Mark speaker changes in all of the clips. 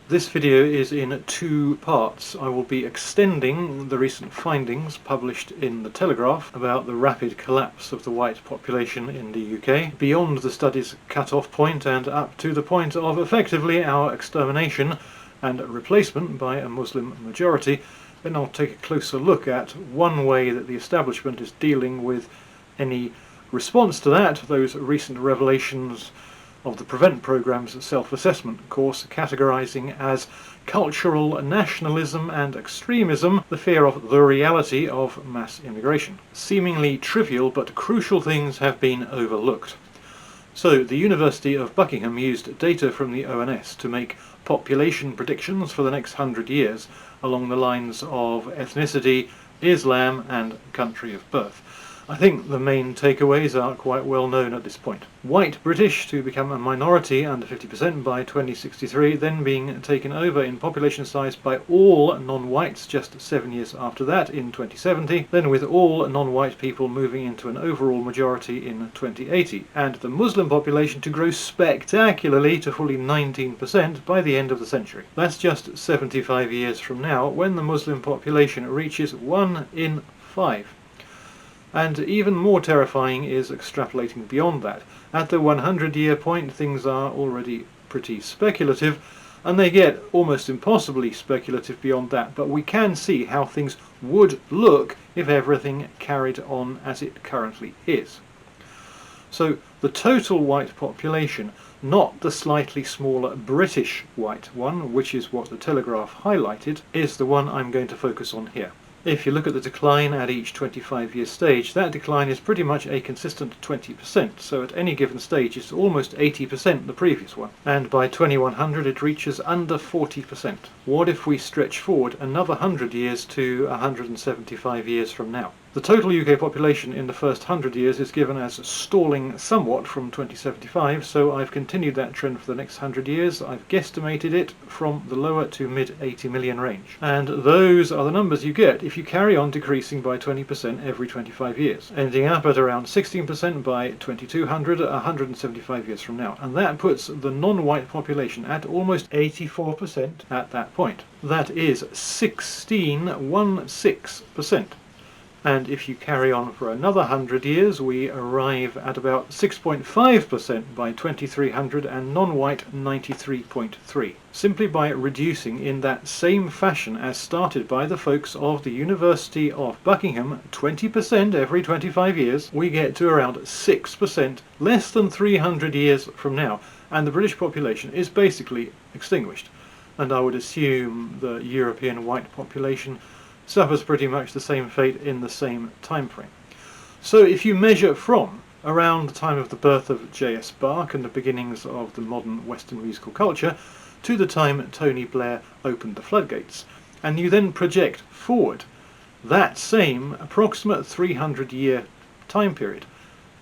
Speaker 1: This video is in two parts. I will be extending the recent findings published in the Telegraph about the rapid collapse of the white population in the UK, beyond the study's cut-off point and up to the point of effectively our extermination and replacement by a Muslim majority. Then I'll take a closer look at one way that the establishment is dealing with any response to that, those recent revelations of the PREVENT programme's self-assessment course, categorising as cultural nationalism and extremism the fear of the reality of mass immigration. Seemingly trivial but crucial things have been overlooked. So, the University of Buckingham used data from the ONS to make population predictions for the next 100 years along the lines of ethnicity, Islam and country of birth. I think the main takeaways are quite well known at this point. White British to become a minority under 50% by 2063, then being taken over in population size by all non-whites just 7 years after that in 2070, then with all non-white people moving into an overall majority in 2080, and the Muslim population to grow spectacularly to fully 19% by the end of the century. That's just 75 years from now, when the Muslim population reaches 1 in 5. And even more terrifying is extrapolating beyond that. At the 100-year point, things are already pretty speculative, and they get almost impossibly speculative beyond that, but we can see how things would look if everything carried on as it currently is. So the total white population, not the slightly smaller British white one, which is what the Telegraph highlighted, is the one I'm going to focus on here. If you look at the decline at each 25-year stage, that decline is pretty much a consistent 20%, so at any given stage it's almost 80% the previous one, and by 2100 it reaches under 40%. What if we stretch forward another 100 years to 175 years from now? The total UK population in the first 100 years is given as stalling somewhat from 2075, so I've continued that trend for the next 100 years. I've guesstimated it from the lower to mid 80 million range. And those are the numbers you get if you carry on decreasing by 20% every 25 years, ending up at around 16% by 2200, 175 years from now. And that puts the non-white population at almost 84% at that point. That is 16%. And if you carry on for another 100 years, we arrive at about 6.5% by 2300 and non-white 93.3%. Simply by reducing in that same fashion as started by the folks of the University of Buckingham, 20% every 25 years, we get to around 6% less than 300 years from now, and the British population is basically extinguished. And I would assume the European white population suffers pretty much the same fate in the same time frame. So if you measure from around the time of the birth of J.S. Bach and the beginnings of the modern Western musical culture to the time Tony Blair opened the floodgates, and you then project forward that same approximate 300-year time period,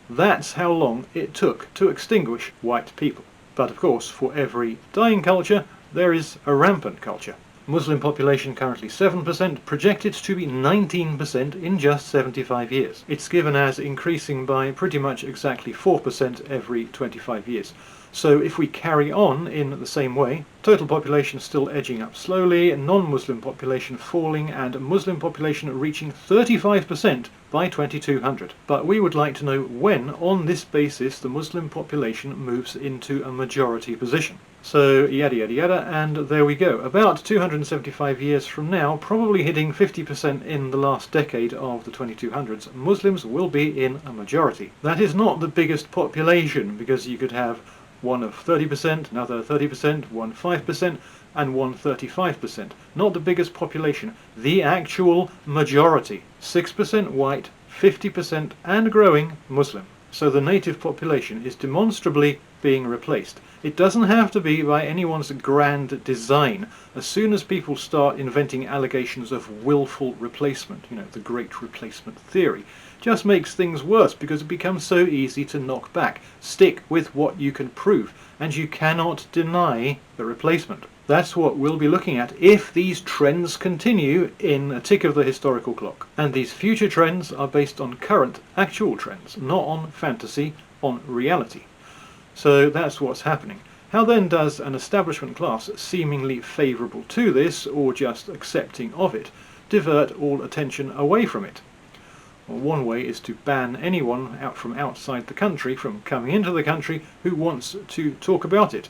Speaker 1: that's how long it took to extinguish white people. But of course, for every dying culture, there is a rampant culture. Muslim population currently 7%, projected to be 19% in just 75 years. It's given as increasing by pretty much exactly 4% every 25 years. So if we carry on in the same way, total population still edging up slowly, non-Muslim population falling, and Muslim population reaching 35% by 2200. But we would like to know when, on this basis, the Muslim population moves into a majority position. So yada yada yada, and there we go. About 275 years from now, probably hitting 50% in the last decade of the 2200s, Muslims will be in a majority. That is not the biggest population, because you could have one of 30%, another 30%, one 5%, and one 35%. Not the biggest population, the actual majority. 6% white, 50% and growing Muslim. So the native population is demonstrably being replaced. It doesn't have to be by anyone's grand design. As soon as people start inventing allegations of willful replacement, the great replacement theory, just makes things worse because it becomes so easy to knock back. Stick with what you can prove, and you cannot deny the replacement. That's what we'll be looking at if these trends continue in a tick of the historical clock. And these future trends are based on current, actual trends, not on fantasy, on reality. So that's what's happening. How then does an establishment class seemingly favourable to this, or just accepting of it, divert all attention away from it? Well, one way is to ban anyone out from outside the country from coming into the country who wants to talk about it,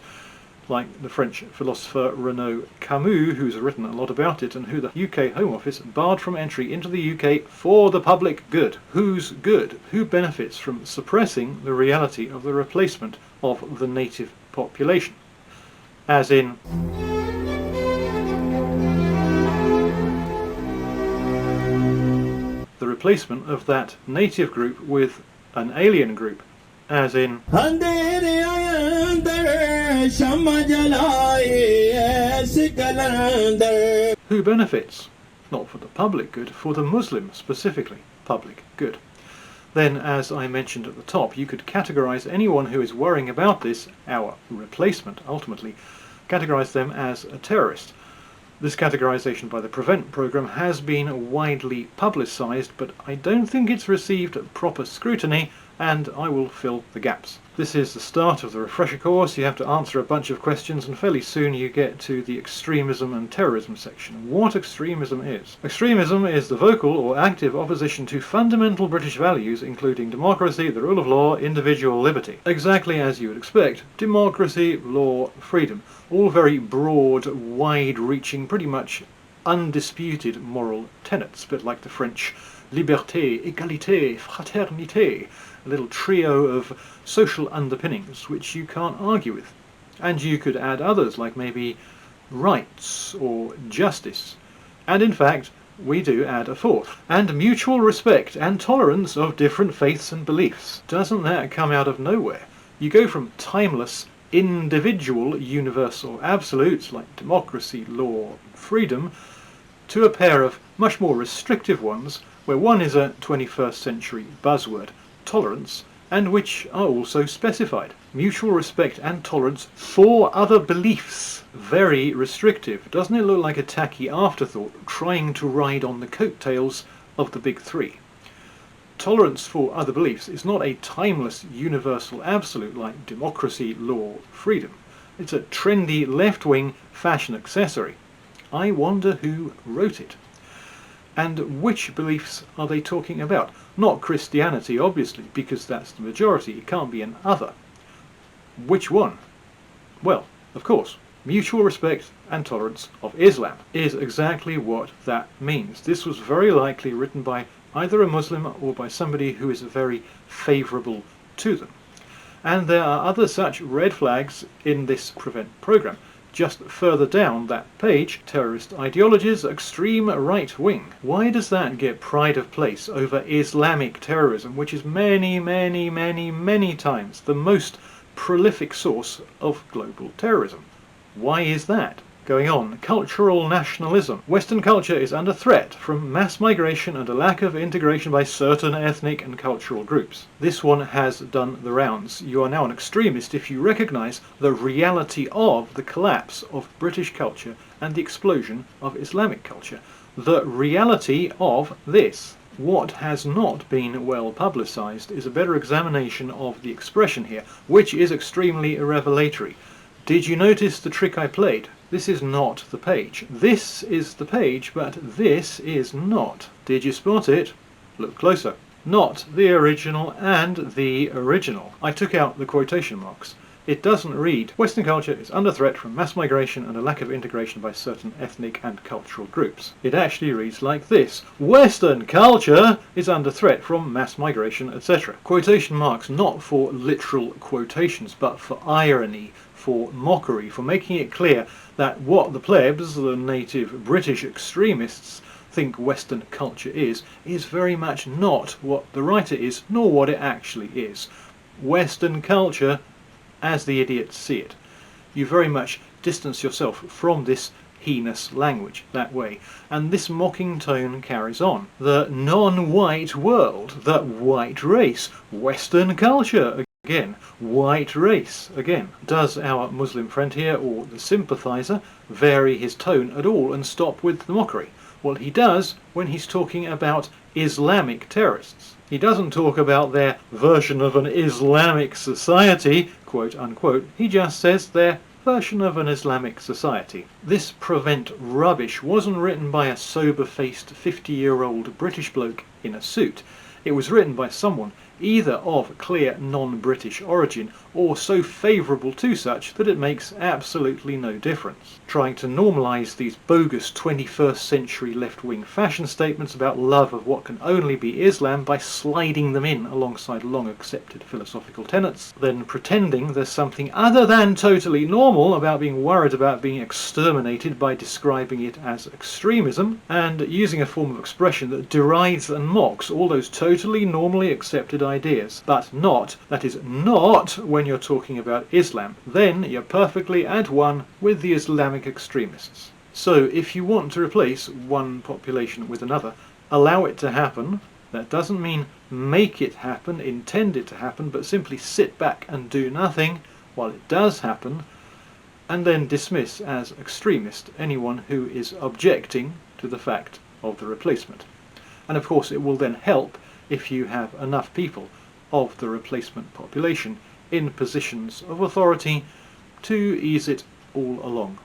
Speaker 1: like the French philosopher Renaud Camus, who's written a lot about it, and who the UK Home Office barred from entry into the UK for the public good. Whose good? Who benefits from suppressing the reality of the replacement of the native population? As in, the replacement of that native group with an alien group. As in, who benefits? Not for the public good, for the Muslim specifically, public good. Then, as I mentioned at the top, you could categorize anyone who is worrying about this, our replacement ultimately, categorize them as a terrorist. This categorization by the PREVENT programme has been widely publicised, but I don't think it's received proper scrutiny, and I will fill the gaps. This is the start of the refresher course. You have to answer a bunch of questions, and fairly soon you get to the extremism and terrorism section. What extremism is? Extremism is the vocal or active opposition to fundamental British values, including democracy, the rule of law, individual liberty. Exactly as you would expect. Democracy, law, freedom. All very broad, wide-reaching, pretty much undisputed moral tenets, a bit like the French liberté, égalité, fraternité, a little trio of social underpinnings which you can't argue with. And you could add others like maybe rights or justice. And in fact, we do add a fourth. And mutual respect and tolerance of different faiths and beliefs. Doesn't that come out of nowhere? You go from timeless, individual, universal absolutes like democracy, law, freedom, to a pair of much more restrictive ones, where one is a 21st century buzzword, tolerance, and which are also specified. Mutual respect and tolerance for other beliefs. Very restrictive. Doesn't it look like a tacky afterthought trying to ride on the coattails of the big three? Tolerance for other beliefs is not a timeless universal absolute like democracy, law, freedom. It's a trendy left-wing fashion accessory. I wonder who wrote it. And which beliefs are they talking about? Not Christianity, obviously, because that's the majority. It can't be an other. Which one? Well, of course, mutual respect and tolerance of Islam is exactly what that means. This was very likely written by either a Muslim or by somebody who is very favourable to them. And there are other such red flags in this PREVENT programme. Just further down that page, terrorist ideologies, extreme right wing. Why does that get pride of place over Islamic terrorism, which is many, many, many, many times the most prolific source of global terrorism? Why is that? Going on, cultural nationalism. Western culture is under threat from mass migration and a lack of integration by certain ethnic and cultural groups. This one has done the rounds. You are now an extremist if you recognise the reality of the collapse of British culture and the explosion of Islamic culture. The reality of this. What has not been well publicised is a better examination of the expression here, which is extremely revelatory. Did you notice the trick I played? This is not the page. This is the page, but this is not. Did you spot it? Look closer. Not the original and the original. I took out the quotation marks. It doesn't read, Western culture is under threat from mass migration and a lack of integration by certain ethnic and cultural groups. It actually reads like this, Western culture is under threat from mass migration, etc. Quotation marks not for literal quotations, but for irony, for mockery, for making it clear that what the plebs, the native British extremists, think Western culture is very much not what the writer is, nor what it actually is. Western culture as the idiots see it. You very much distance yourself from this heinous language that way, and this mocking tone carries on. The non-white world, the white race, Western culture again, white race again. Does our Muslim friend here, or the sympathiser, vary his tone at all and stop with the mockery? Well, he does when he's talking about Islamic terrorists. He doesn't talk about their version of an Islamic society, quote unquote. He just says their version of an Islamic society. This prevent rubbish wasn't written by a sober-faced 50-year-old British bloke in a suit. It was written by someone either of clear non-British origin or so favourable to such that it makes absolutely no difference. Trying to normalise these bogus 21st century left-wing fashion statements about love of what can only be Islam by sliding them in alongside long-accepted philosophical tenets, then pretending there's something other than totally normal about being worried about being exterminated by describing it as extremism, and using a form of expression that derides and mocks all those totally normally accepted ideas, but not, that is not when you're talking about Islam. Then you're perfectly at one with the Islamic extremists. So if you want to replace one population with another, allow it to happen. That doesn't mean make it happen, intend it to happen, but simply sit back and do nothing while it does happen, and then dismiss as extremist anyone who is objecting to the fact of the replacement. And of course it will then help if you have enough people of the replacement population in positions of authority to ease it all along.